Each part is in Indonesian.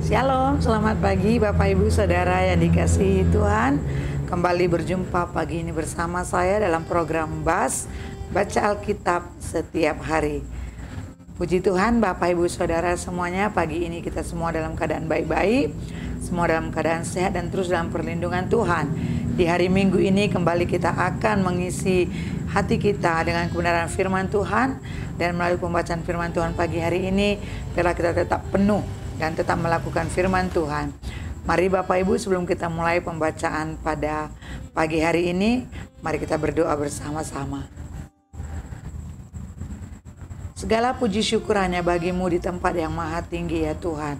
Shalom, selamat pagi Bapak Ibu Saudara yang dikasihi Tuhan. Kembali berjumpa pagi ini bersama saya dalam program BAS, Baca Alkitab Setiap Hari. Puji Tuhan Bapak Ibu Saudara semuanya, pagi ini kita semua dalam keadaan baik-baik, semua dalam keadaan sehat dan terus dalam perlindungan Tuhan. Di hari Minggu ini kembali kita akan mengisi hati kita dengan kebenaran firman Tuhan, dan melalui pembacaan firman Tuhan pagi hari ini biarlah kita tetap penuh dan tetap melakukan firman Tuhan. Mari Bapak Ibu, sebelum kita mulai pembacaan pada pagi hari ini, mari kita berdoa bersama-sama. Segala puji syukur hanya bagimu di tempat yang maha tinggi ya Tuhan.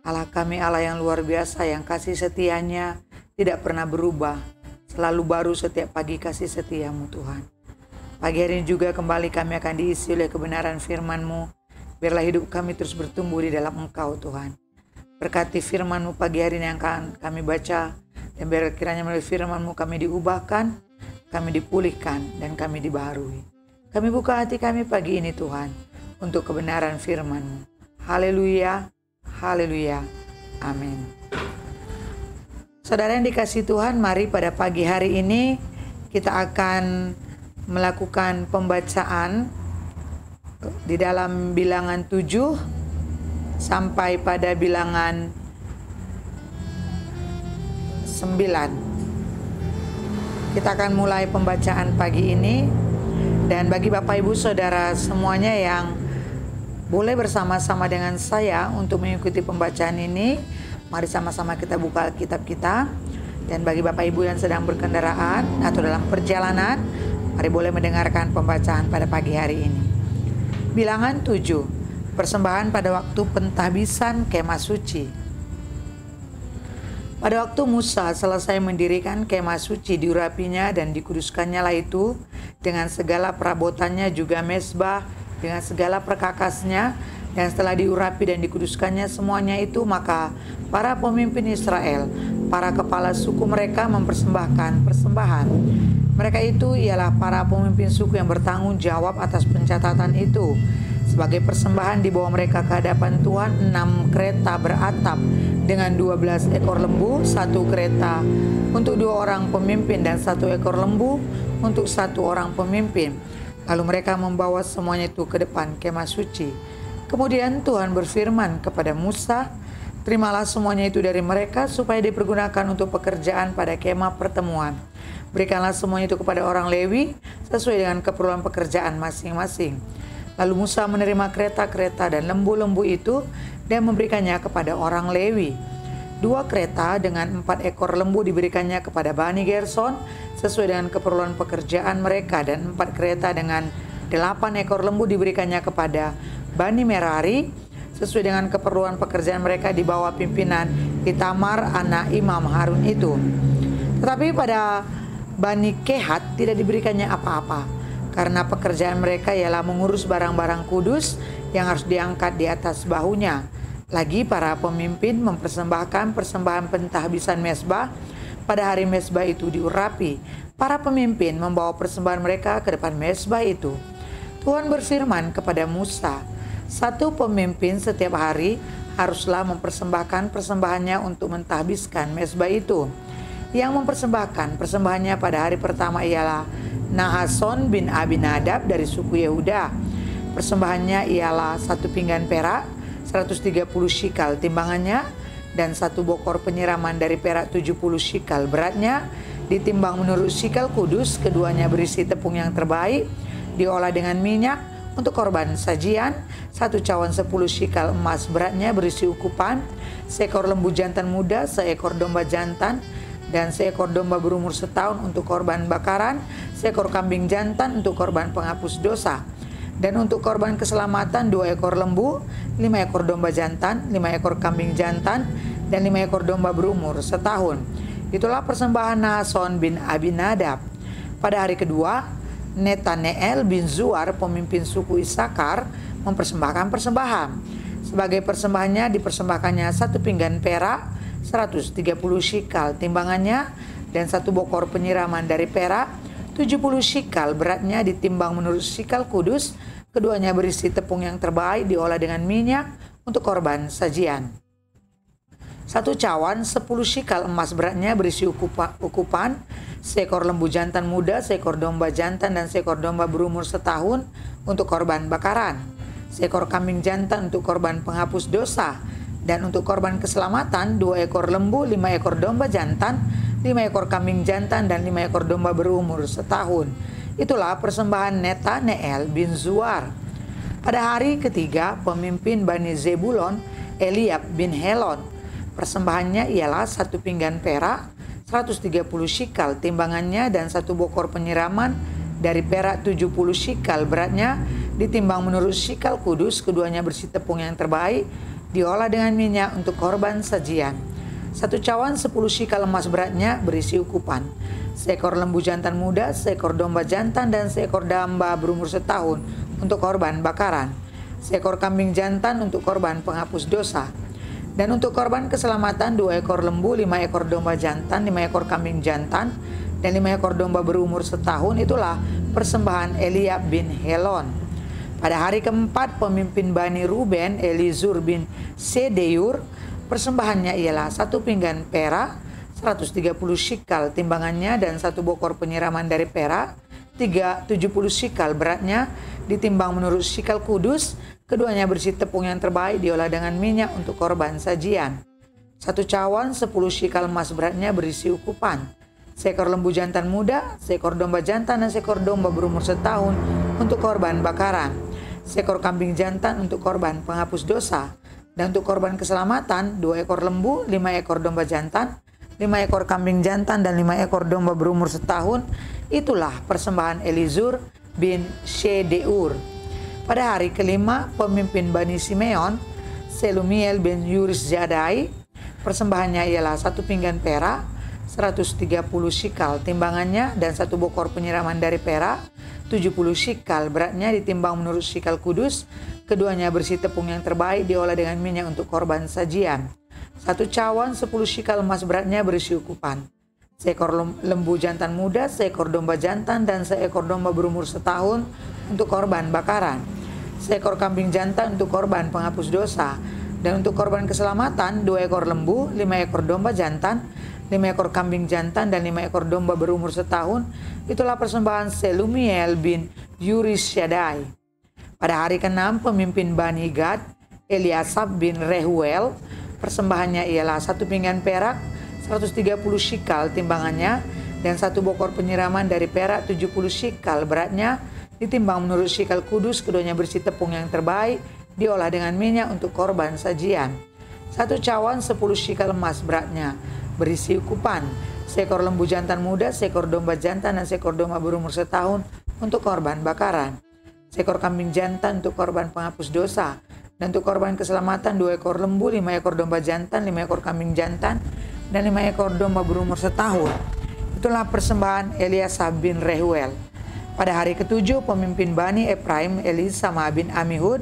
Allah kami, Allah yang luar biasa, yang kasih setianya tidak pernah berubah. Selalu baru setiap pagi kasih setiamu Tuhan. Pagi hari ini juga kembali kami akan diisi oleh kebenaran firman-Mu. Biarlah hidup kami terus bertumbuh di dalam Engkau Tuhan. Berkati firman-Mu pagi hari ini yang akan kami baca. Dan biar kiranya melalui firman-Mu kami diubahkan, kami dipulihkan, dan kami dibaharui. Kami buka hati kami pagi ini Tuhan, untuk kebenaran firman-Mu. Haleluya, haleluya, amin. Saudara yang dikasihi Tuhan, mari pada pagi hari ini kita akan melakukan pembacaan di dalam bilangan 7 sampai pada bilangan 9. Kita akan mulai pembacaan pagi ini, dan bagi Bapak Ibu Saudara semuanya yang boleh bersama-sama dengan saya untuk mengikuti pembacaan ini, mari sama-sama kita buka Alkitab kita. Dan bagi Bapak Ibu yang sedang berkendaraan atau dalam perjalanan, mari boleh mendengarkan pembacaan pada pagi hari ini. Bilangan 7, persembahan pada waktu pentahbisan kemah suci. Pada waktu Musa selesai mendirikan kemah suci, diurapinya dan dikuduskannya lah itu dengan segala perabotannya, juga mezbah dengan segala perkakasnya. Dan setelah diurapi dan dikuduskannya semuanya itu, maka para pemimpin Israel, para kepala suku mereka mempersembahkan persembahan. Mereka itu ialah para pemimpin suku yang bertanggung jawab atas pencatatan itu. Sebagai persembahan dibawa mereka ke hadapan Tuhan 6 kereta beratap dengan 12 ekor lembu, 1 kereta untuk 2 orang pemimpin dan 1 ekor lembu untuk 1 orang pemimpin. Lalu mereka membawa semuanya itu ke depan kemah suci. Kemudian Tuhan berfirman kepada Musa, terimalah semuanya itu dari mereka supaya dipergunakan untuk pekerjaan pada kemah pertemuan. Berikanlah semuanya itu kepada orang Lewi sesuai dengan keperluan pekerjaan masing-masing. Lalu Musa menerima kereta-kereta dan lembu-lembu itu dan memberikannya kepada orang Lewi. 2 kereta dengan 4 ekor lembu diberikannya kepada Bani Gerson sesuai dengan keperluan pekerjaan mereka, dan 4 kereta dengan 8 ekor lembu diberikannya kepada Bani Merari sesuai dengan keperluan pekerjaan mereka di bawah pimpinan Itamar anak Imam Harun itu. Tetapi pada Bani Kehat tidak diberikannya apa-apa, karena pekerjaan mereka ialah mengurus barang-barang kudus yang harus diangkat di atas bahunya. Lagi para pemimpin mempersembahkan persembahan pentahbisan mezbah. Pada hari mezbah itu diurapi, para pemimpin membawa persembahan mereka ke depan mezbah itu. Tuhan berfirman kepada Musa, 1 pemimpin setiap hari haruslah mempersembahkan persembahannya untuk mentahbiskan mezbah itu. Yang mempersembahkan persembahannya pada hari pertama ialah Nahason bin Abinadab dari suku Yehuda. Persembahannya ialah 1 pinggan perak 130 shikal timbangannya, dan 1 bokor penyiraman dari perak 70 shikal beratnya, ditimbang menurut shikal kudus. Keduanya berisi tepung yang terbaik, diolah dengan minyak untuk korban sajian. 1 cawan 10 shikal emas beratnya berisi ukupan, seekor lembu jantan muda, seekor domba jantan, dan seekor domba berumur setahun untuk korban bakaran, seekor kambing jantan untuk korban penghapus dosa. Dan untuk korban keselamatan 2 ekor lembu, 5 ekor domba jantan, 5 ekor kambing jantan, dan 5 ekor domba berumur setahun. Itulah persembahan Nahason bin Abinadab. Pada hari kedua, Netaneel bin Zuar, pemimpin suku Isakar, mempersembahkan persembahan. Sebagai persembahannya dipersembahkannya 1 pinggan perak 130 shikal timbangannya, dan 1 bokor penyiraman dari perak 70 shikal beratnya, ditimbang menurut shikal kudus. Keduanya berisi tepung yang terbaik diolah dengan minyak untuk korban sajian. 1 cawan 10 shikal emas beratnya berisi ukupan seekor lembu jantan muda, seekor domba jantan, dan seekor domba berumur setahun untuk korban bakaran. Seekor kambing jantan untuk korban penghapus dosa. Dan untuk korban keselamatan 2 ekor lembu, 5 ekor domba jantan, 5 ekor kambing jantan, dan 5 ekor domba berumur setahun. Itulah persembahan Netaneel bin Zuar. Pada hari ketiga, pemimpin Bani Zebulon, Eliab bin Helon. Persembahannya ialah 1 pinggan perak, 130 shikal timbangannya, dan 1 bokor penyiraman dari perak 70 shikal beratnya, ditimbang menurut shikal kudus. Keduanya bersih tepung yang terbaik, diolah dengan minyak untuk korban sajian. 1 cawan 10 shikal emas beratnya berisi ukupan seekor lembu jantan muda, seekor domba jantan, dan seekor domba berumur setahun untuk korban bakaran. Seekor kambing jantan untuk korban penghapus dosa. Dan untuk korban keselamatan 2 ekor lembu, 5 ekor domba jantan, 5 ekor kambing jantan, dan 5 ekor domba berumur setahun. Itulah persembahan Eliab bin Helon. Pada hari keempat, pemimpin Bani Ruben, Elizur bin Sedeur. Persembahannya ialah 1 pinggan perak, 130 shikal timbangannya, dan 1 bokor penyiraman dari perak 70 shikal beratnya, ditimbang menurut shikal kudus. Keduanya bersih tepung yang terbaik, diolah dengan minyak untuk korban sajian. 1 cawan 10 shikal emas beratnya berisi ukupan seekor lembu jantan muda, seekor domba jantan, dan seekor domba berumur setahun untuk korban bakaran. Seekor kambing jantan untuk korban penghapus dosa. Dan untuk korban keselamatan 2 ekor lembu, 5 ekor domba jantan, 5 ekor kambing jantan, dan 5 ekor domba berumur setahun. Itulah persembahan Elizur bin Sedeur. Pada hari kelima, pemimpin Bani Simeon, Selumiel bin Yurisjadai. Persembahannya ialah 1 pinggan perak, 130 shikal timbangannya, dan 1 bokor penyiraman dari perak 70 shikal beratnya, ditimbang menurut shikal kudus. Keduanya bersih tepung yang terbaik, diolah dengan minyak untuk korban sajian. 1 cawan 10 shikal emas beratnya berisi ukupan seekor lembu jantan muda, seekor domba jantan, dan seekor domba berumur setahun untuk korban bakaran. Seekor kambing jantan untuk korban penghapus dosa. Dan untuk korban keselamatan 2 ekor lembu, 5 ekor domba jantan, 5 ekor kambing jantan, dan 5 ekor domba berumur setahun. Itulah persembahan Selumiel bin Yurisjadai. Pada hari ke-6, pemimpin Bani Gad, Eliasab bin Rehuel. Persembahannya ialah 1 pinggan perak, 130 shikal timbangannya, dan 1 bokor penyiraman dari perak 70 shikal beratnya, ditimbang menurut shikal kudus. Keduanya bersih tepung yang terbaik, diolah dengan minyak untuk korban sajian. 1 cawan 10 shikal emas beratnya berisi ukupan seekor lembu jantan muda, seekor domba jantan, dan seekor domba berumur setahun untuk korban bakaran. Seekor kambing jantan untuk korban penghapus dosa. Dan untuk korban keselamatan 2 ekor lembu, 5 ekor domba jantan, 5 ekor kambing jantan, dan 5 ekor domba berumur setahun. Itulah persembahan Eliasab bin Rehuel. Pada hari ke-7, pemimpin Bani Efraim, Elisama bin Amihud.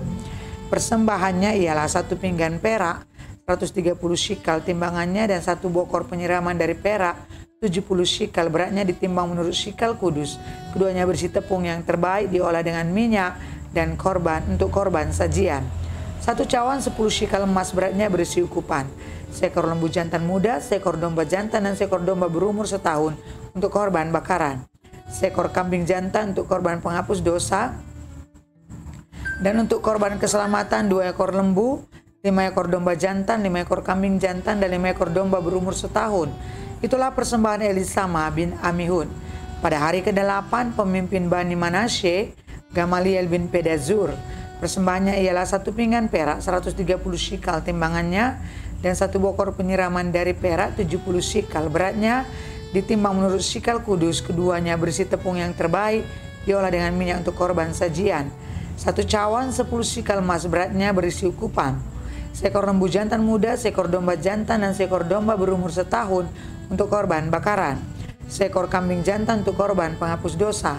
Persembahannya ialah 1 pinggan perak, 130 shikal timbangannya, dan 1 bokor penyiraman dari perak 70 shikal beratnya, ditimbang menurut shikal kudus. Keduanya bersih tepung yang terbaik, diolah dengan minyak dan korban untuk korban sajian. 1 cawan 10 shikal emas beratnya berisi ukupan seekor lembu jantan muda, seekor domba jantan, dan seekor domba berumur setahun untuk korban bakaran. Seekor kambing jantan untuk korban penghapus dosa. Dan untuk korban keselamatan 2 ekor lembu, 5 ekor domba jantan, 5 ekor kambing jantan, dan 5 ekor domba berumur setahun. Itulah persembahan Elisama bin Amihud. Pada hari ke-8, pemimpin Bani Manasye, Gamaliel bin Pedazur. Persembahannya ialah 1 pinggan perak, 130 shikal timbangannya, dan 1 bokor penyiraman dari perak 70 shikal beratnya, ditimbang menurut shikal kudus. Keduanya bersih tepung yang terbaik, diolah dengan minyak untuk korban sajian. 1 cawan 10 shikal emas beratnya berisi ukupan seekor lembu jantan muda, seekor domba jantan, dan seekor domba berumur setahun untuk korban bakaran. Seekor kambing jantan untuk korban penghapus dosa.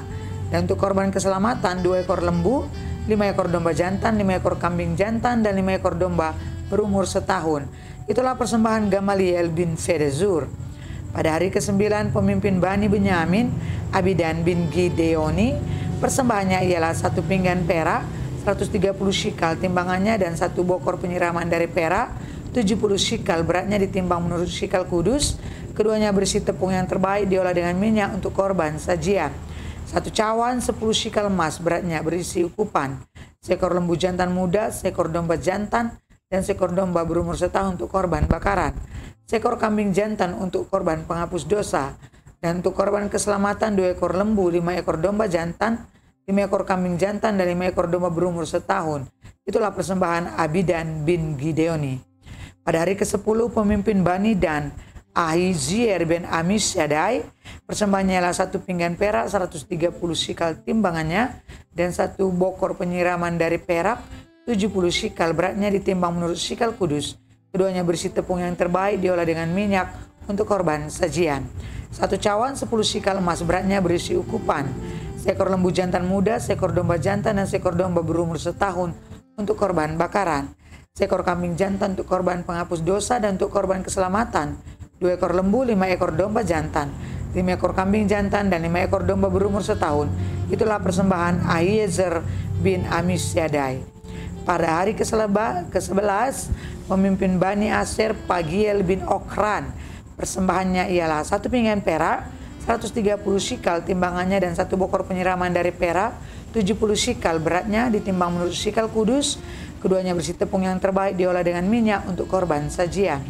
Dan untuk korban keselamatan 2 ekor lembu, 5 ekor domba jantan, 5 ekor kambing jantan, dan 5 ekor domba berumur setahun. Itulah persembahan Gamaliel bin Pedazur. Pada hari ke-9, pemimpin Bani Benyamin, Abidan bin Gideoni. Persembahannya ialah 1 pinggan perak, 130 shikal timbangannya, dan 1 bokor penyiraman dari perak 70 shikal beratnya ditimbang menurut shikal kudus. Keduanya berisi tepung yang terbaik diolah dengan minyak untuk korban sajian. 1 cawan 10 shikal emas beratnya berisi ukupan. Seekor lembu jantan muda, seekor domba jantan, dan seekor domba berumur setahun untuk korban bakaran. Seekor kambing jantan untuk korban penghapus dosa. Dan untuk korban keselamatan 2 ekor lembu, 5 ekor domba jantan, 5 ekor kambing jantan, dan 5 ekor domba berumur setahun. Itulah persembahan Abidan bin Gideoni. Pada hari ke-10 pemimpin Bani Dan, Ahizier bin Amisyadai, persembahannya ialah 1 pinggan perak 130 shikal timbangannya, dan 1 bokor penyiraman dari perak 70 shikal beratnya ditimbang menurut shikal kudus. Keduanya berisi tepung yang terbaik diolah dengan minyak untuk korban sajian. 1 cawan 10 shikal emas beratnya berisi ukupan. Seekor lembu jantan muda, seekor domba jantan, dan seekor domba berumur setahun untuk korban bakaran. Seekor kambing jantan untuk korban penghapus dosa dan untuk korban keselamatan. 2 ekor lembu, 5 ekor domba jantan, 5 ekor kambing jantan, dan 5 ekor domba berumur setahun. Itulah persembahan Ahiezer bin Amisyadai. Pada hari ke-11, pemimpin Bani Aser Pagiel bin Okran. Persembahannya ialah 1 pinggan perak 130 shikal timbangannya, dan 1 bokor penyiraman dari perak 70 shikal beratnya ditimbang menurut shikal kudus. Keduanya berisi tepung yang terbaik diolah dengan minyak untuk korban sajian.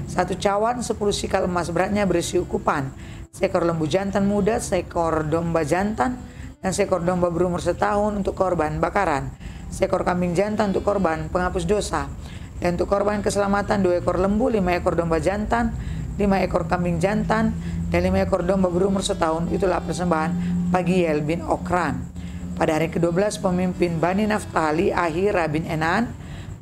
1 cawan 10 shikal emas beratnya berisi ukupan. Seekor lembu jantan muda, seekor domba jantan, dan seekor domba berumur setahun untuk korban bakaran. Seekor kambing jantan untuk korban penghapus dosa. Dan untuk korban keselamatan 2 ekor lembu, 5 ekor domba jantan, 5 ekor kambing jantan, dan 5 ekor domba berumur setahun. Itulah persembahan Pagiel bin Okran. Pada hari ke-12 pemimpin Bani Naftali Ahira bin Enan.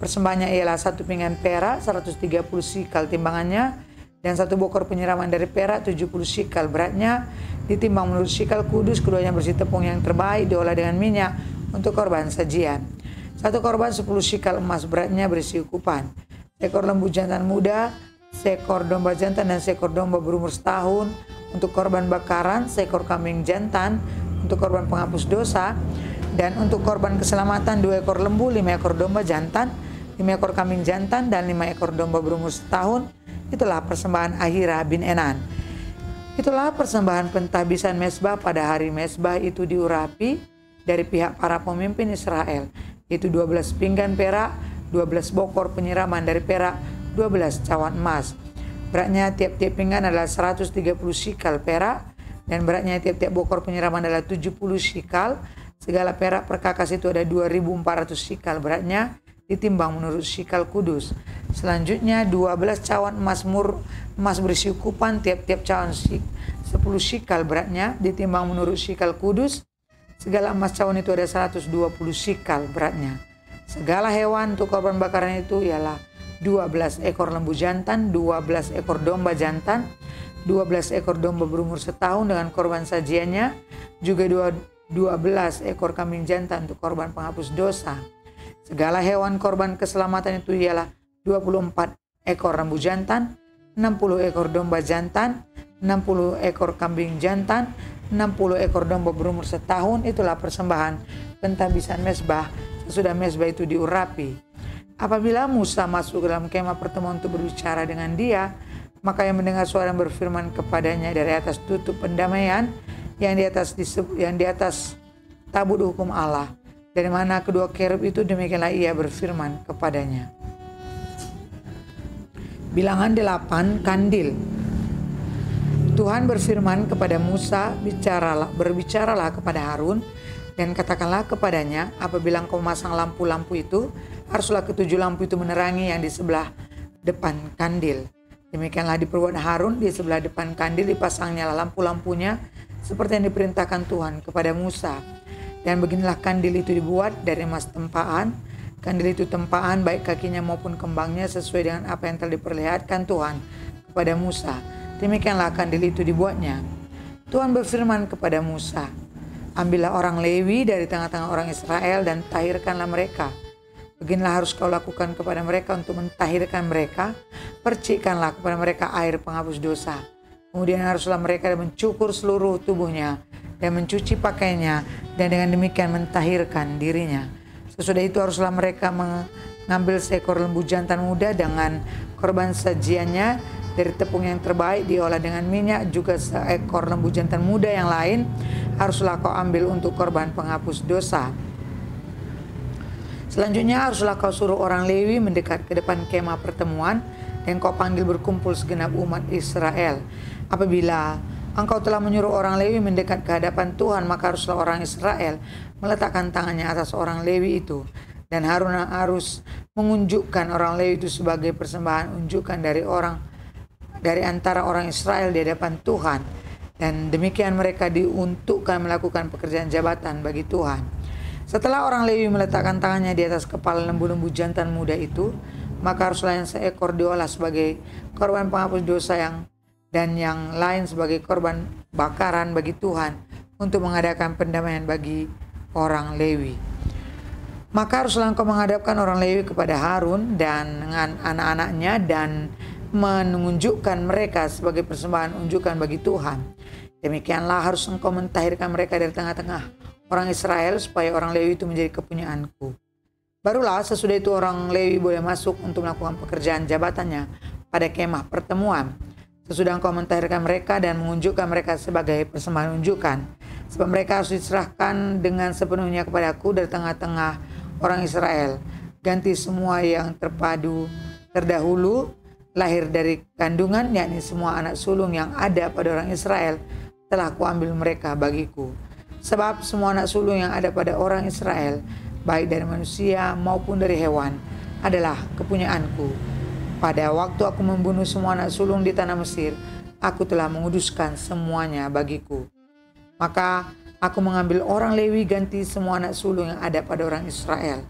Persembahannya ialah 1 pinggan perak 130 shikal timbangannya, dan 1 bokor penyiraman dari perak 70 shikal beratnya ditimbang menurut shikal kudus. Keduanya berisi tepung yang terbaik diolah dengan minyak untuk korban sajian. 1 korban 10 shikal emas beratnya berisi ukupan. Seekor lembu jantan muda, seekor domba jantan, dan seekor domba berumur setahun untuk korban bakaran. Seekor kambing jantan untuk korban penghapus dosa, dan untuk korban keselamatan 2 ekor lembu, 5 ekor domba jantan, 5 ekor kambing jantan, dan 5 ekor domba berumur setahun. Itulah persembahan Ahira bin Enan. Itulah persembahan pentahbisan mezbah pada hari mezbah itu diurapi dari pihak para pemimpin Israel, yaitu 12 pinggan perak, 12 bokor penyiraman dari perak, 12 cawan emas. Beratnya tiap-tiap pinggan adalah 130 shikal perak, dan beratnya tiap-tiap bokor penyiraman adalah 70 shikal. Segala perak perkakas itu ada 2.400 shikal beratnya ditimbang menurut shikal kudus. Selanjutnya 12 cawan emas berisi ukupan, tiap-tiap cawan 10 shikal beratnya ditimbang menurut shikal kudus. Segala emas cawan itu ada 120 shikal beratnya. Segala hewan untuk korban bakaran itu ialah 12 ekor lembu jantan, 12 ekor domba jantan, 12 ekor domba berumur setahun dengan korban sajiannya, juga 12 ekor kambing jantan untuk korban penghapus dosa. Segala hewan korban keselamatan itu ialah 24 ekor lembu jantan, 60 ekor domba jantan, 60 ekor kambing jantan, 60 ekor domba berumur setahun. Itulah persembahan pentahbisan mezbah sesudah mezbah itu diurapi. Apabila Musa masuk ke dalam kemah pertemuan untuk berbicara dengan dia, maka yang mendengar suara yang berfirman kepadanya dari atas tutup pendamaian yang di atas tabut hukum Allah, dari mana kedua kerub itu, demikianlah ia berfirman kepadanya. Bilangan 8 kandil. Tuhan berfirman kepada Musa, berbicaralah kepada Harun dan katakanlah kepadanya, apabila engkau memasang lampu-lampu itu, haruslah ketujuh lampu itu menerangi yang di sebelah depan kandil. Demikianlah diperbuat Harun, di sebelah depan kandil dipasangnya lampu-lampunya seperti yang diperintahkan Tuhan kepada Musa. Dan beginilah kandil itu dibuat dari emas tempaan. Kandil itu tempaan baik kakinya maupun kembangnya sesuai dengan apa yang telah diperlihatkan Tuhan kepada Musa. Demikianlah kandil itu dibuatnya. Tuhan berfirman kepada Musa, ambillah orang Lewi dari tengah-tengah orang Israel dan tahirkanlah mereka. Beginilah harus kau lakukan kepada mereka untuk mentahirkan mereka. Percikkanlah kepada mereka air penghapus dosa. Kemudian haruslah mereka mencukur seluruh tubuhnya dan mencuci pakaiannya, dan dengan demikian mentahirkan dirinya. Sesudah itu haruslah mereka mengambil seekor lembu jantan muda dengan korban sajiannya dari tepung yang terbaik diolah dengan minyak, juga seekor lembu jantan muda yang lain haruslah kau ambil untuk korban penghapus dosa. Selanjutnya haruslah kau suruh orang Lewi mendekat ke depan kemah pertemuan dan kau panggil berkumpul segenap umat Israel. Apabila engkau telah menyuruh orang Lewi mendekat ke hadapan Tuhan, maka haruslah orang Israel meletakkan tangannya atas orang Lewi itu, dan Harun harus mengunjukkan orang Lewi itu sebagai persembahan unjukan dari antara orang Israel di hadapan Tuhan, dan demikian mereka diuntukkan melakukan pekerjaan jabatan bagi Tuhan. Setelah orang Lewi meletakkan tangannya di atas kepala lembu-lembu jantan muda itu, maka haruslah yang seekor diolah sebagai korban penghapus dosa dan yang lain sebagai korban bakaran bagi Tuhan untuk mengadakan pendamaian bagi orang Lewi. Maka haruslah engkau menghadapkan orang Lewi kepada Harun dan dengan anak-anaknya dan menunjukkan mereka sebagai persembahan unjukan bagi Tuhan. Demikianlah harus engkau mentahirkan mereka dari tengah-tengah orang Israel supaya orang Lewi itu menjadi kepunyaanku. Barulah sesudah itu orang Lewi boleh masuk untuk melakukan pekerjaan jabatannya pada kemah pertemuan. Sesudah engkau mentahirkan mereka dan menunjukkan mereka sebagai persembahan unjukan, sebab mereka harus diserahkan dengan sepenuhnya kepadaku dari tengah-tengah orang Israel. Ganti semua yang terdahulu lahir dari kandungan, yakni semua anak sulung yang ada pada orang Israel, telah kuambil mereka bagiku. Sebab semua anak sulung yang ada pada orang Israel, baik dari manusia maupun dari hewan, adalah kepunyaanku. Pada waktu aku membunuh semua anak sulung di tanah Mesir, aku telah menguduskan semuanya bagiku. Maka aku mengambil orang Lewi ganti semua anak sulung yang ada pada orang Israel.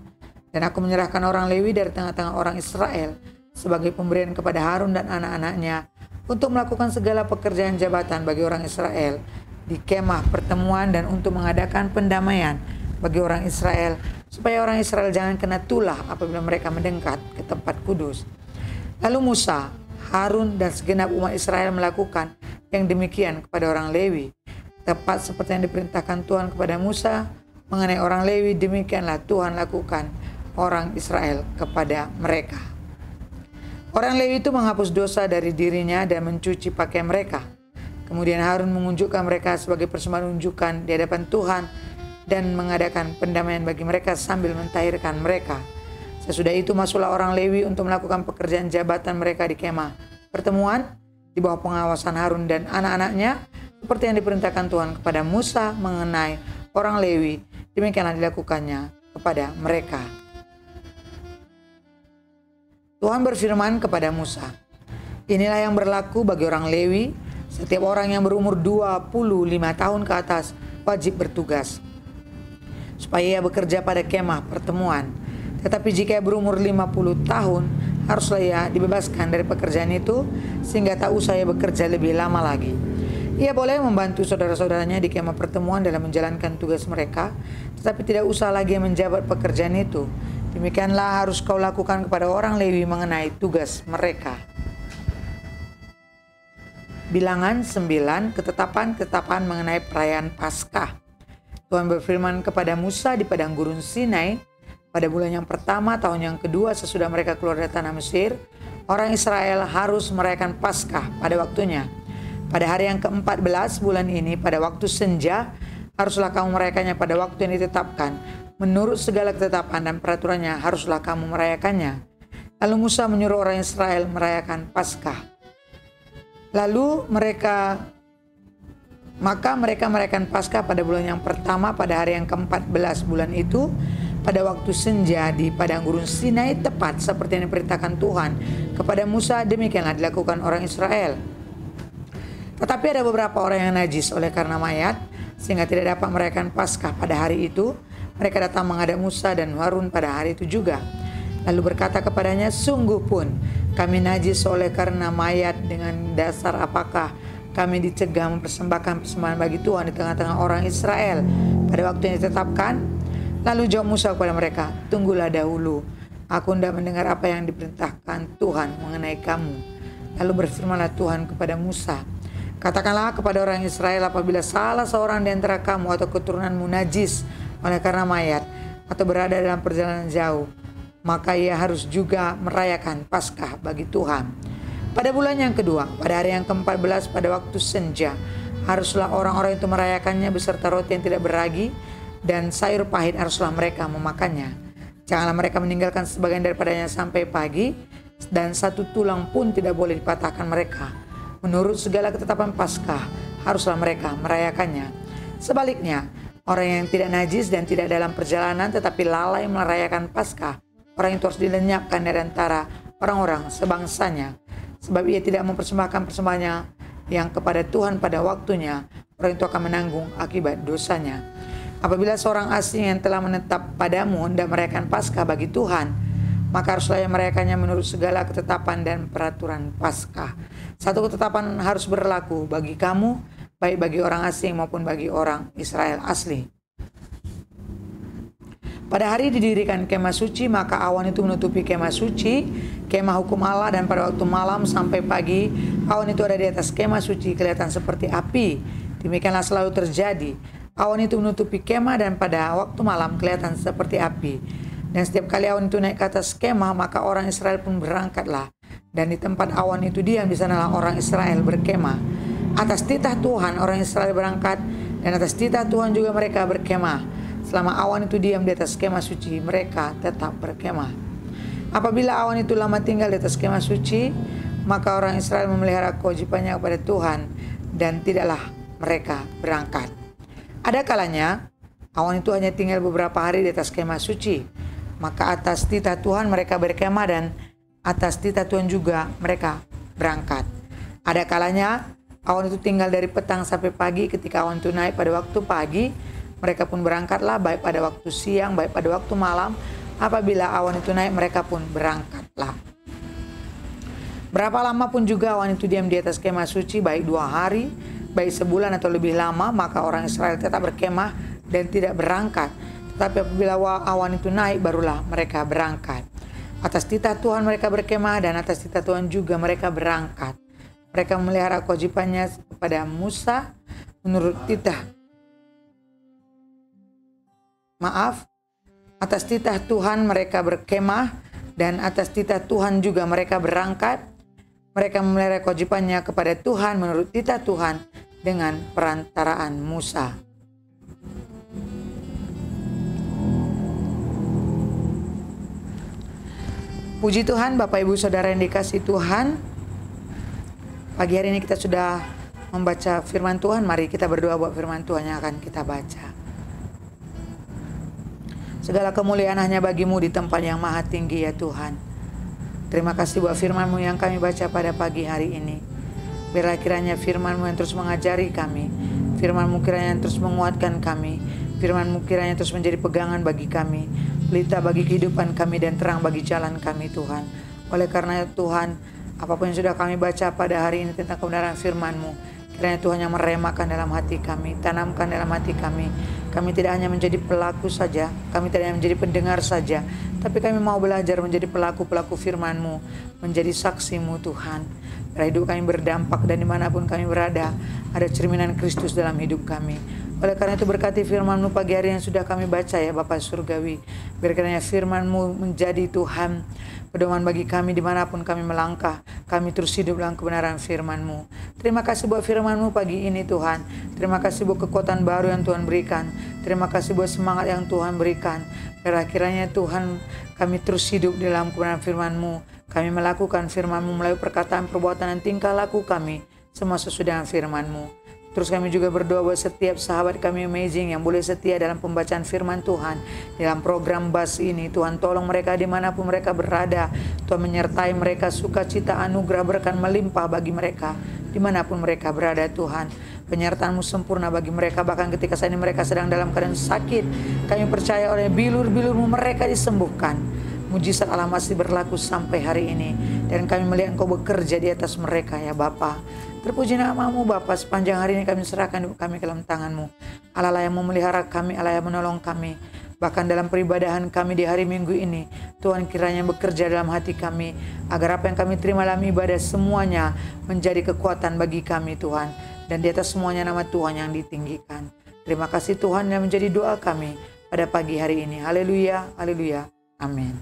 Dan aku menyerahkan orang Lewi dari tengah-tengah orang Israel sebagai pemberian kepada Harun dan anak-anaknya untuk melakukan segala pekerjaan jabatan bagi orang Israel di kemah pertemuan dan untuk mengadakan pendamaian bagi orang Israel, supaya orang Israel jangan kena tulah apabila mereka mendekat ke tempat kudus. Lalu Musa, Harun dan segenap umat Israel melakukan yang demikian kepada orang Lewi, tepat seperti yang diperintahkan Tuhan kepada Musa mengenai orang Lewi. Demikianlah Tuhan lakukan orang Israel kepada mereka. Orang Lewi itu menghapus dosa dari dirinya dan mencuci pakaian mereka. Kemudian Harun mengunjukkan mereka sebagai persembahan unjukan di hadapan Tuhan dan mengadakan pendamaian bagi mereka sambil mentahirkan mereka. Sesudah itu masuklah orang Lewi untuk melakukan pekerjaan jabatan mereka di kemah pertemuan di bawah pengawasan Harun dan anak-anaknya, seperti yang diperintahkan Tuhan kepada Musa mengenai orang Lewi. Demikianlah dilakukannya kepada mereka. Tuhan berfirman kepada Musa, inilah yang berlaku bagi orang Lewi. Setiap orang yang berumur 25 tahun ke atas wajib bertugas, supaya ia bekerja pada kemah pertemuan. Tetapi jika ia berumur 50 tahun, haruslah ia dibebaskan dari pekerjaan itu, sehingga tak usah ia bekerja lebih lama lagi. Ia boleh membantu saudara-saudaranya di kemah pertemuan dalam menjalankan tugas mereka, tetapi tidak usah lagi menjabat pekerjaan itu. Demikianlah harus kau lakukan kepada orang Lewi mengenai tugas mereka. Bilangan 9, ketetapan-ketetapan mengenai perayaan Paskah. Tuhan berfirman kepada Musa di padang gurun Sinai, pada bulan yang pertama tahun yang kedua sesudah mereka keluar dari tanah Mesir, orang Israel harus merayakan Paskah pada waktunya. Pada hari yang ke-14 bulan ini, pada waktu senja, haruslah kamu merayakannya pada waktu yang ditetapkan. Menurut segala ketetapan dan peraturannya haruslah kamu merayakannya. Lalu Musa menyuruh orang Israel merayakan Paskah. Lalu mereka merayakan Paskah pada bulan yang pertama pada hari yang ke-14 bulan itu, pada waktu senja di padang gurun Sinai, tepat seperti yang diperintahkan Tuhan kepada Musa. Demikianlah dilakukan orang Israel. Tetapi ada beberapa orang yang najis oleh karena mayat, sehingga tidak dapat merayakan Paskah pada hari itu. Mereka datang menghadap Musa dan Harun pada hari itu juga. Lalu berkata kepadanya, sungguh pun kami najis oleh karena mayat. Dengan dasar apakah kami dicegah mempersembahkan persembahan bagi Tuhan di tengah-tengah orang Israel pada waktu yang ditetapkan? Lalu jawab Musa kepada mereka, tunggulah dahulu, aku hendak mendengar apa yang diperintahkan Tuhan mengenai kamu. Lalu berfirmanlah Tuhan kepada Musa, katakanlah kepada orang Israel, apabila salah seorang di antara kamu atau keturunanmu najis oleh karena mayat, atau berada dalam perjalanan jauh, maka ia harus juga merayakan Paskah bagi Tuhan. Pada bulan yang kedua, pada hari yang ke-14 pada waktu senja, haruslah orang-orang itu merayakannya beserta roti yang tidak beragi dan sayur pahit haruslah mereka memakannya. Janganlah mereka meninggalkan sebagian daripadanya sampai pagi, dan satu tulang pun tidak boleh dipatahkan mereka. Menurut segala ketetapan Paskah, haruslah mereka merayakannya. Sebaliknya, orang yang tidak najis dan tidak dalam perjalanan tetapi lalai merayakan Paskah, orang itu harus dilenyapkan dari antara orang-orang sebangsanya. Sebab ia tidak mempersembahkan persembahannya yang kepada Tuhan pada waktunya, orang itu akan menanggung akibat dosanya. Apabila seorang asing yang telah menetap padamu hendak merayakan Paskah bagi Tuhan, maka haruslah ia merayakannya menurut segala ketetapan dan peraturan Paskah. Satu ketetapan harus berlaku bagi kamu, baik bagi orang asing maupun bagi orang Israel asli. Pada hari didirikan kemah suci, maka awan itu menutupi kemah suci, kemah hukum Allah, dan pada waktu malam sampai pagi, awan itu ada di atas kemah suci, kelihatan seperti api. Demikianlah selalu terjadi. Awan itu menutupi kemah dan pada waktu malam kelihatan seperti api. Dan setiap kali awan itu naik ke atas kemah, maka orang Israel pun berangkatlah. Dan di tempat awan itu diam, di sanalah orang Israel berkemah. Atas titah Tuhan orang Israel berangkat, dan atas titah Tuhan juga mereka berkemah. Selama awan itu diam di atas kemah suci, mereka tetap berkemah. Apabila awan itu lama tinggal di atas kemah suci, maka orang Israel memelihara kewajibannya kepada Tuhan, dan tidaklah mereka berangkat. Ada kalanya awan itu hanya tinggal beberapa hari di atas kemah suci, maka atas titah Tuhan mereka berkemah, dan atas titah Tuhan juga mereka berangkat. Ada kalanya awan itu tinggal dari petang sampai pagi. Ketika awan itu naik pada waktu pagi, mereka pun berangkatlah, baik pada waktu siang, baik pada waktu malam. Apabila awan itu naik, mereka pun berangkatlah. Berapa lama pun juga awan itu diam di atas kemah suci, baik 2 hari, baik sebulan atau lebih lama, maka orang Israel tetap berkemah dan tidak berangkat. Tetapi apabila awan itu naik, barulah mereka berangkat. Atas titah Tuhan mereka berkemah, dan atas titah Tuhan juga mereka berangkat. Mereka memelihara kewajibannya kepada Musa menurut atas titah Tuhan mereka berkemah, dan atas titah Tuhan juga mereka berangkat. Mereka memelihara kewajibannya kepada Tuhan menurut titah Tuhan dengan perantaraan Musa. Puji Tuhan, Bapak Ibu Saudara yang dikasihi Tuhan. Pagi hari ini kita sudah membaca firman Tuhan. Mari kita berdoa buat firman Tuhan yang akan kita baca. Segala kemuliaan hanya bagi-Mu di tempat yang maha tinggi ya Tuhan. Terima kasih buat firman-Mu yang kami baca pada pagi hari ini. Biarlah kiranya firman-Mu yang terus mengajari kami, firman-Mu kiranya yang terus menguatkan kami, firman-Mu kiranya terus menjadi pegangan bagi kami, pelita bagi kehidupan kami, dan terang bagi jalan kami Tuhan. Oleh karena Tuhan, apapun yang sudah kami baca pada hari ini tentang kebenaran firman-Mu, kiranya Tuhan yang meremakan dalam hati kami, tanamkan dalam hati kami. Kami tidak hanya menjadi pelaku saja, kami tidak hanya menjadi pendengar saja, tapi kami mau belajar menjadi pelaku-pelaku firman-Mu, menjadi saksi-Mu Tuhan. Biar hidup kami berdampak, dan dimanapun kami berada, ada cerminan Kristus dalam hidup kami. Oleh karena itu berkati firman-Mu pagi hari yang sudah kami baca ya Bapa Surgawi. Biar kiranya firman-Mu menjadi Tuhan pedoman bagi kami dimanapun kami melangkah. Kami terus hidup dalam kebenaran firman-Mu. Terima kasih buat firman-Mu pagi ini Tuhan. Terima kasih buat kekuatan baru yang Tuhan berikan. Terima kasih buat semangat yang Tuhan berikan. Biar kiranya Tuhan kami terus hidup dalam kebenaran firman-Mu. Kami melakukan firman-Mu melalui perkataan, perbuatan, dan tingkah laku kami. Semua sesuai dengan firman-Mu. Terus kami juga berdoa buat setiap sahabat kami Amazing yang boleh setia dalam pembacaan firman Tuhan. Dalam program BAS ini, Tuhan tolong mereka dimanapun mereka berada. Tuhan menyertai mereka, sukacita, anugerah, berkat melimpah bagi mereka. Dimanapun mereka berada Tuhan. Penyertaan-Mu sempurna bagi mereka. Bahkan ketika saat ini mereka sedang dalam keadaan sakit, kami percaya oleh bilur-bilur-Mu mereka disembuhkan. Mujizat Allah masih berlaku sampai hari ini. Dan kami melihat Engkau bekerja di atas mereka ya Bapa. Terpuji nama-Mu Bapa, sepanjang hari ini kami serahkan hidup kami ke dalam tangan-Mu. Allah yang memelihara kami, Allah yang menolong kami. Bahkan dalam peribadahan kami di hari Minggu ini, Tuhan kiranya bekerja dalam hati kami, agar apa yang kami terima dalam ibadah semuanya menjadi kekuatan bagi kami Tuhan. Dan di atas semuanya nama Tuhan yang ditinggikan. Terima kasih Tuhan yang menjadi doa kami. pada pagi hari ini. Haleluya, haleluya, amin.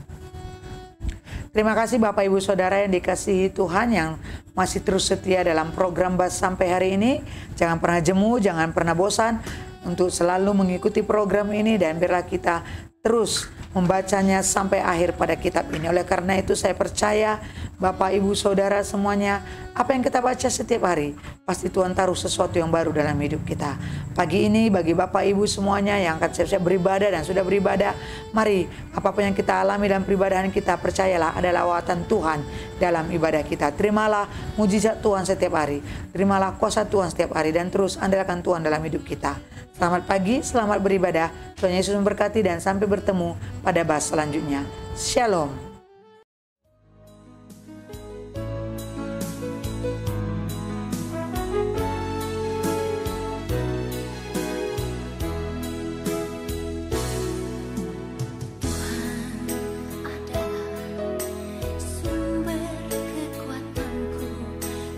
Terima kasih Bapak Ibu Saudara yang dikasihi Tuhan yang masih terus setia dalam program BAS sampai hari ini. Jangan pernah jemu, jangan pernah bosan untuk selalu mengikuti program ini, dan biarlah kita terus membacanya sampai akhir pada kitab ini. Oleh karena itu saya percaya Bapak Ibu Saudara semuanya, apa yang kita baca setiap hari pasti Tuhan taruh sesuatu yang baru dalam hidup kita. Pagi ini bagi Bapak Ibu semuanya yang akan siap-siap beribadah dan sudah beribadah, mari apapun yang kita alami dalam peribadahan kita, percayalah ada lawatan Tuhan dalam ibadah kita. Terimalah mujizat Tuhan setiap hari, terimalah kuasa Tuhan setiap hari, dan terus andalkan Tuhan dalam hidup kita. Selamat pagi, selamat beribadah. Tuhan Yesus memberkati dan sampai bertemu pada BAS selanjutnya. Shalom.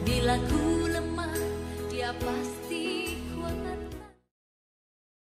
Bila ku lemah, Dia pasti